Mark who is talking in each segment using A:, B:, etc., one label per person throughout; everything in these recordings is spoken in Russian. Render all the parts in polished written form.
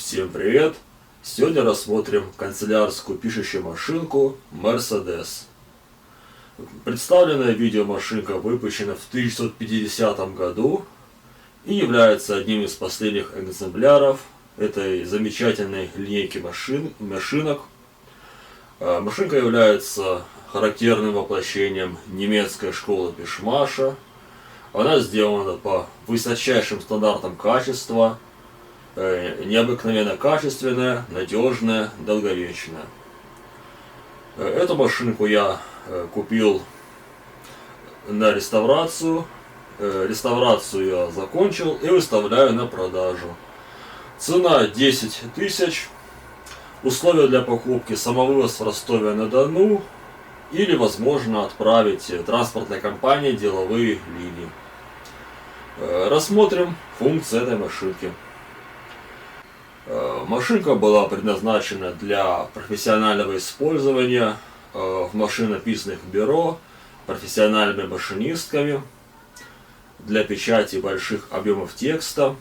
A: Всем привет! Сегодня рассмотрим канцелярскую пишущую машинку Mercedes. Представленная видеомашинка выпущена в 1950 году и является одним из последних экземпляров этой замечательной линейки машинок. Машинка является характерным воплощением немецкой школы Пишмаша. Она сделана по высочайшим стандартам качества, необыкновенно качественная, надежная, долговечная. Эту машинку я купил на реставрацию. Реставрацию я закончил и выставляю на продажу. Цена 10 тысяч. Условия для покупки: самовывоз в Ростове-на-Дону или возможно отправить транспортной компании деловые линии. Рассмотрим функции этой машинки. Машинка была предназначена для профессионального использования в машинописных бюро профессиональными машинистками для печати больших объемов текста.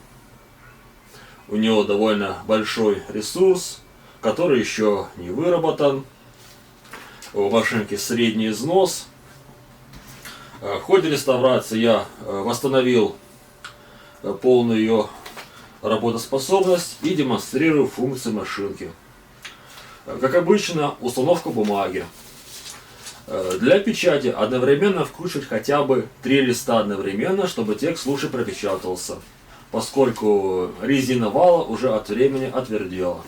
A: У него довольно большой ресурс, который еще не выработан. У машинки средний износ. В ходе реставрации я восстановил полную ее работоспособность и демонстрирую функции машинки. Как обычно, установка бумаги. Для печати одновременно вкручивать хотя бы 3 листа одновременно, чтобы текст лучше пропечатался, поскольку резина вала уже от времени отвердела.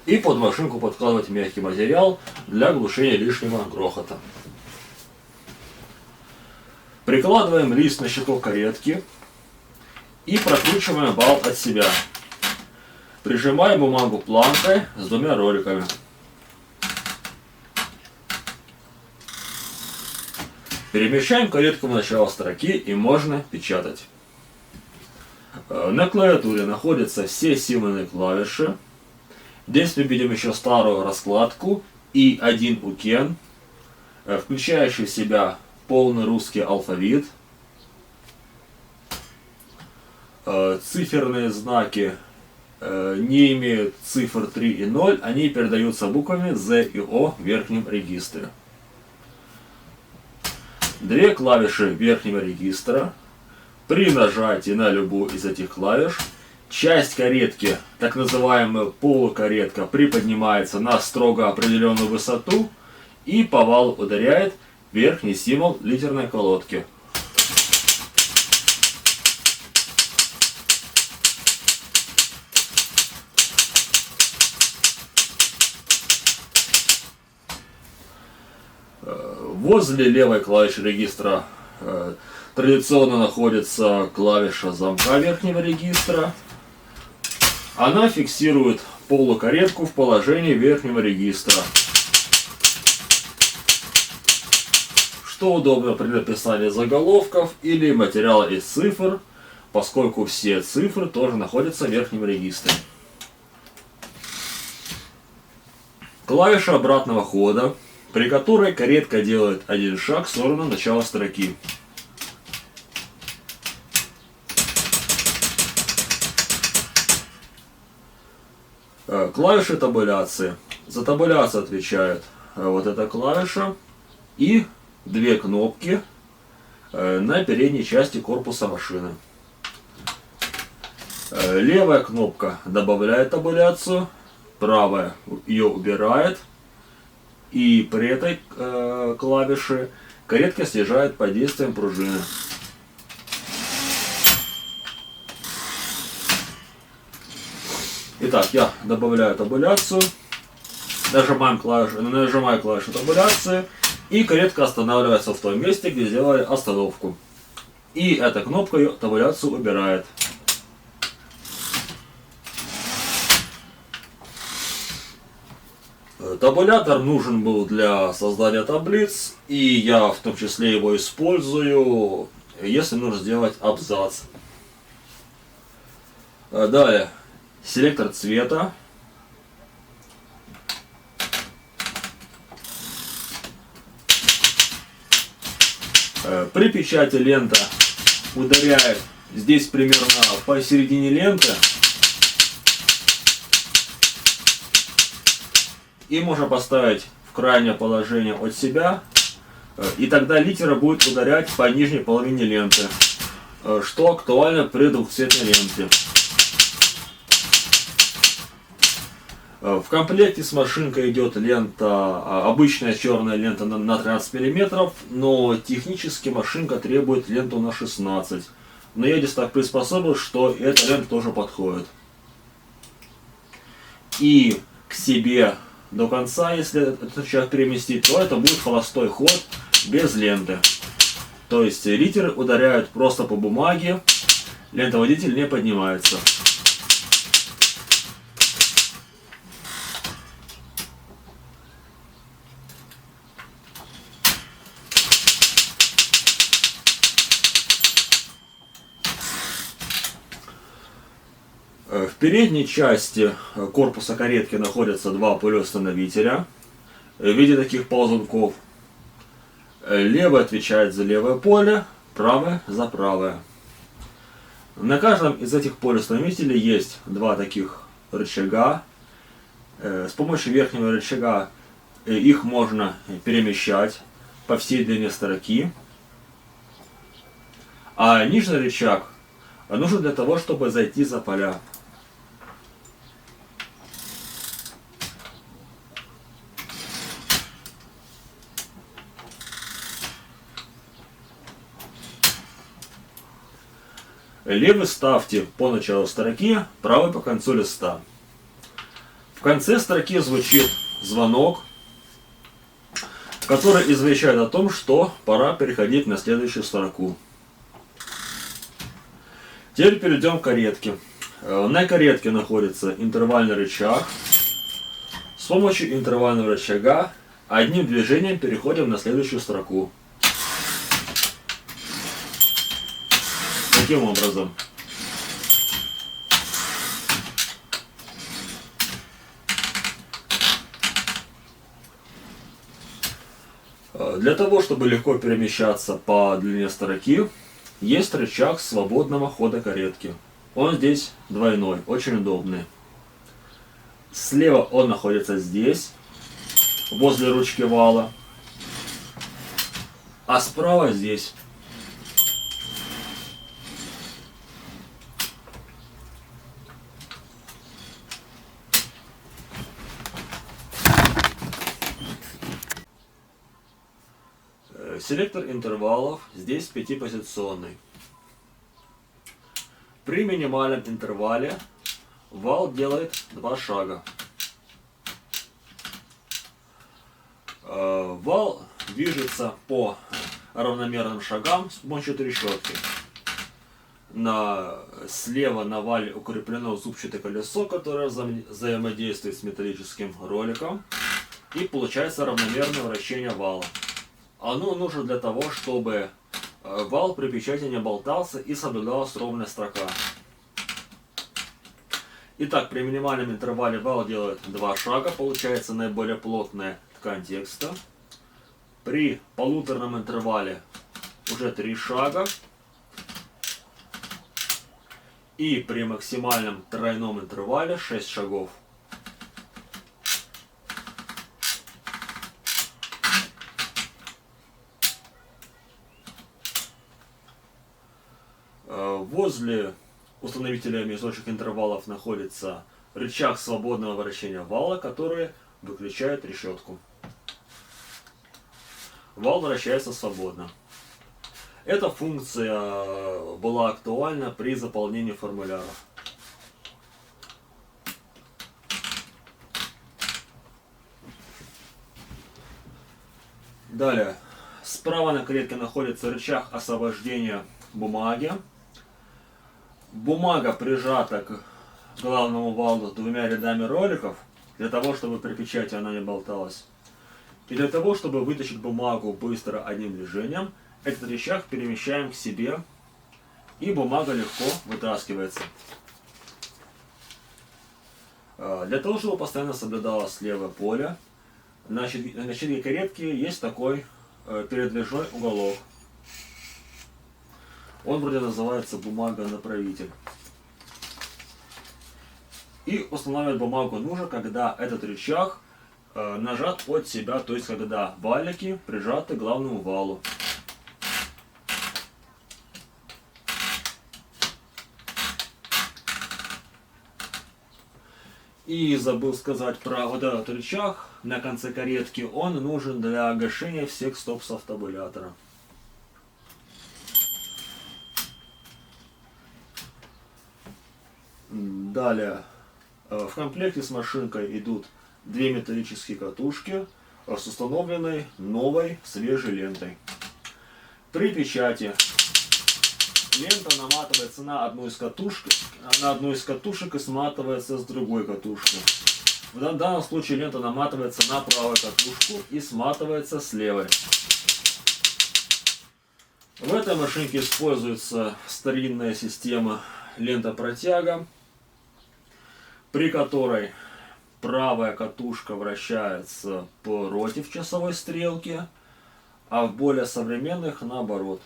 A: И под машинку подкладывать мягкий материал для глушения лишнего грохота. Прикладываем лист на щиток каретки и прокручиваем вал от себя. Прижимаем бумагу планкой с 2 роликами. Перемещаем каретку в начало строки и можно печатать. На клавиатуре находятся все символьные клавиши. Здесь мы видим еще старую раскладку и один укен, включающий в себя полный русский алфавит. Циферные знаки не имеют цифр 3 и 0, они передаются буквами Z и O в верхнем регистре. 2 клавиши верхнего регистра. При нажатии на любую из этих клавиш часть каретки, так называемая полукаретка, приподнимается на строго определенную высоту и по валу ударяет верхний символ литерной колодки. Возле левой клавиши регистра традиционно находится клавиша замка верхнего регистра. Она фиксирует полукаретку в положении верхнего регистра, что удобно при написании заголовков или материала из цифр, поскольку все цифры тоже находятся в верхнем регистре. Клавиша обратного хода, при которой каретка делает один шаг в сторону начала строки. Клавиши табуляции. За табуляцию отвечает вот эта клавиша и 2 кнопки на передней части корпуса машины. Левая кнопка добавляет табуляцию, правая ее убирает, и при этой клавише каретка снижает под действием пружины. Итак, я добавляю табуляцию, нажимаю клавишу табуляции, и каретка останавливается в том месте, где сделали остановку. И эта кнопка ее табуляцию убирает. Табулятор нужен был для создания таблиц, и я в том числе его использую, если нужно сделать абзац. Далее. Селектор цвета. При печати лента ударяет здесь примерно посередине ленты. И можно поставить в крайнее положение от себя, и тогда литера будет ударять по нижней половине ленты, что актуально при двухцветной ленте. В комплекте с машинкой идет лента, обычная черная лента на 13 мм, но технически машинка требует ленту на 16. Но я здесь так приспособил, что эта лента тоже подходит. И к себе до конца, если этот рычаг переместить, то это будет холостой ход без ленты. То есть литеры ударяют просто по бумаге, лентоводитель не поднимается. В передней части корпуса каретки находятся два полеостановителя в виде таких ползунков. Левый отвечает за левое поле, правый за правое. На каждом из этих полеостановителей есть два таких рычага. С помощью верхнего рычага их можно перемещать по всей длине строки. А нижний рычаг нужен для того, чтобы зайти за поля. Левый ставьте по началу строки, правый по концу листа. В конце строки звучит звонок, который извещает о том, что пора переходить на следующую строку. Теперь перейдем к каретке. На каретке находится интервальный рычаг. С помощью интервального рычага одним движением переходим на следующую строку. Таким образом. Для того, чтобы легко перемещаться по длине строки, есть рычаг свободного хода каретки. Он здесь двойной, очень удобный. Слева он находится здесь, возле ручки вала, а справа здесь. Селектор интервалов здесь пятипозиционный. При минимальном интервале вал делает 2 шага. Вал движется по равномерным шагам с помощью трещотки. Слева на вале укреплено зубчатое колесо, которое взаимодействует с металлическим роликом, и получается равномерное вращение вала. Оно нужно для того, чтобы вал при печати не болтался и соблюдалась ровная строка. Итак, при минимальном интервале вал делает 2 шага, получается наиболее плотная ткань текста. При полуторном интервале уже 3 шага. И при максимальном тройном интервале 6 шагов. Возле установителя межосных интервалов находится рычаг свободного вращения вала, который выключает решетку. Вал вращается свободно. Эта функция была актуальна при заполнении формуляров. Далее, справа на каретке находится рычаг освобождения бумаги. Бумага прижата к главному валу двумя рядами роликов, для того, чтобы при печати она не болталась. И для того, чтобы вытащить бумагу быстро одним движением, этот рычаг перемещаем к себе, и бумага легко вытаскивается. Для того, чтобы постоянно соблюдалось левое поле, на щитке каретки есть такой передвижной уголок. Он вроде называется бумага-направитель. И устанавливать бумагу нужно, когда этот рычаг нажат от себя, то есть когда валики прижаты к главному валу. И забыл сказать про вот этот рычаг на конце каретки. Он нужен для гашения всех стоп-с автобулятора. Далее, в комплекте с машинкой идут две металлические катушки с установленной новой свежей лентой. При печати лента наматывается на одну из катушек и сматывается с другой катушки. В данном случае лента наматывается на правую катушку и сматывается с левой. В этой машинке используется старинная система лента-протяга, при которой правая катушка вращается против часовой стрелки, а в более современных наоборот.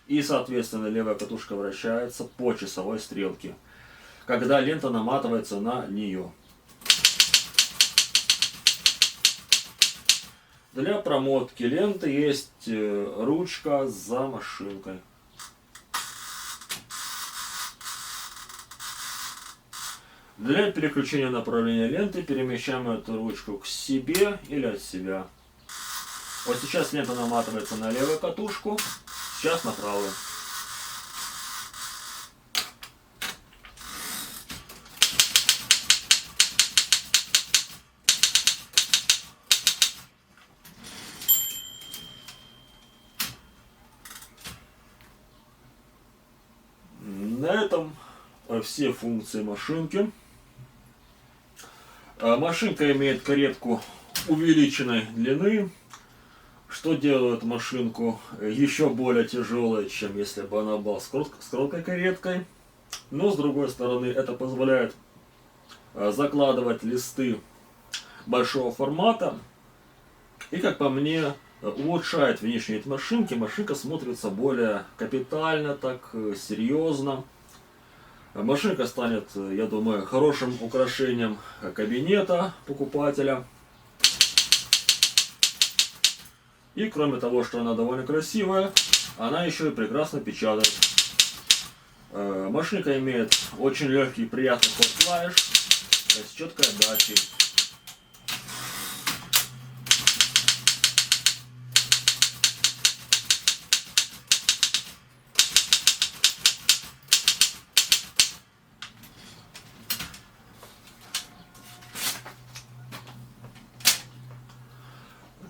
A: И, соответственно, левая катушка вращается по часовой стрелке, когда лента наматывается на нее. Для промотки ленты есть ручка за машинкой. Для переключения направления ленты перемещаем эту ручку к себе или от себя. Вот сейчас лента наматывается на левую катушку, сейчас на правую. На этом все функции машинки. Машинка имеет каретку увеличенной длины, что делает машинку еще более тяжелой, чем если бы она была с короткой кареткой. Но с другой стороны, это позволяет закладывать листы большого формата. И, как по мне, улучшает внешний вид машинки. Машинка смотрится более капитально, так серьезно. Машинка станет, я думаю, хорошим украшением кабинета покупателя. И кроме того, что она довольно красивая, она еще и прекрасно печатает. Машинка имеет очень легкий и приятный ход клавиш с четкой отдачей.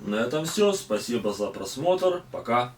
A: На этом все. Спасибо за просмотр. Пока.